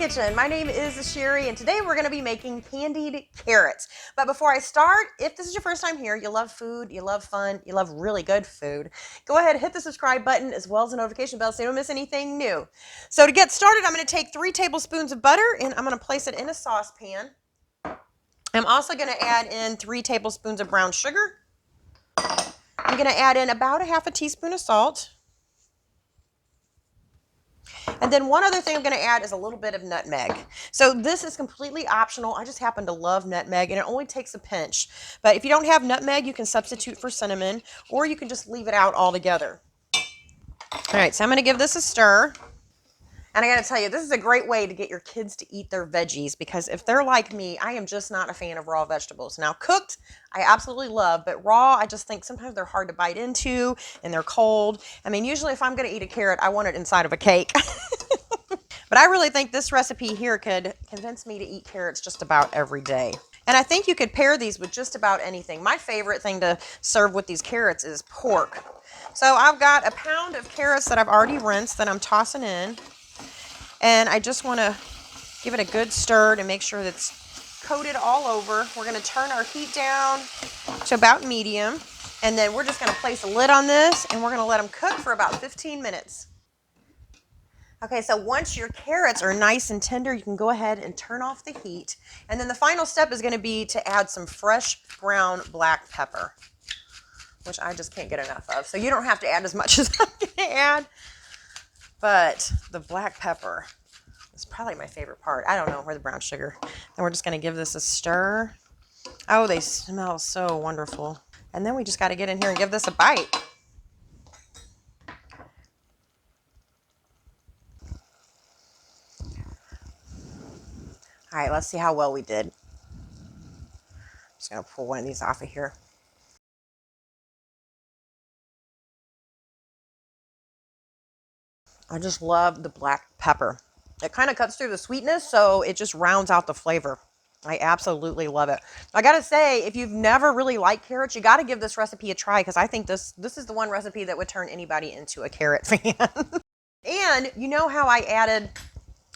kitchen. My name is Sherry, and today we're going to be making candied carrots. But before I start, if this is your first time here, you love food, you love fun, you love really good food, go ahead and hit the subscribe button as well as the notification bell so you don't miss anything new. So to get started, I'm going to take 3 tablespoons of butter and I'm going to place it in a saucepan. I'm also going to add in 3 tablespoons of brown sugar. I'm going to add in about a half a teaspoon of salt. And then one other thing I'm going to add is a little bit of nutmeg. So this is completely optional. I just happen to love nutmeg, and it only takes a pinch. But if you don't have nutmeg, you can substitute for cinnamon, or you can just leave it out altogether. All right, so I'm going to give this a stir. And I got to tell you, this is a great way to get your kids to eat their veggies, because if they're like me, I am just not a fan of raw vegetables. Now, cooked, I absolutely love, but raw, I just think sometimes they're hard to bite into and they're cold. I mean, usually if I'm going to eat a carrot, I want it inside of a cake. But I really think this recipe here could convince me to eat carrots just about every day. And I think you could pair these with just about anything. My favorite thing to serve with these carrots is pork. So I've got a pound of carrots that I've already rinsed that I'm tossing in. And I just want to give it a good stir to make sure that it's coated all over. We're going to turn our heat down to about medium. And then we're just going to place a lid on this and we're going to let them cook for about 15 minutes. Okay, so once your carrots are nice and tender, you can go ahead and turn off the heat. And then the final step is going to be to add some fresh ground black pepper, which I just can't get enough of. So you don't have to add as much as I'm going to add. But the black pepper is probably my favorite part. I don't know, or the brown sugar. And we're just going to give this a stir. Oh, they smell so wonderful. And then we just got to get in here and give this a bite. All right, let's see how well we did. I'm just going to pull one of these off of here. I just love the black pepper. It kind of cuts through the sweetness, so it just rounds out the flavor. I absolutely love it. I got to say, if you've never really liked carrots, you got to give this recipe a try, because I think this is the one recipe that would turn anybody into a carrot fan. And you know how I added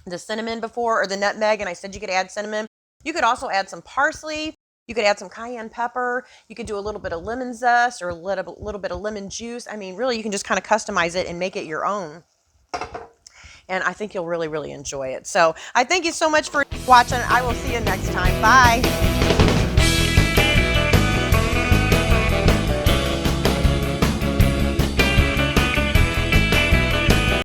the cinnamon before, or the nutmeg, and I said you could add cinnamon? You could also add some parsley. You could add some cayenne pepper. You could do a little bit of lemon zest or a little bit of lemon juice. I mean, really, you can just kind of customize it and make it your own. And I think you'll really, really enjoy it. So I thank you so much for watching. I will see you next time. Bye.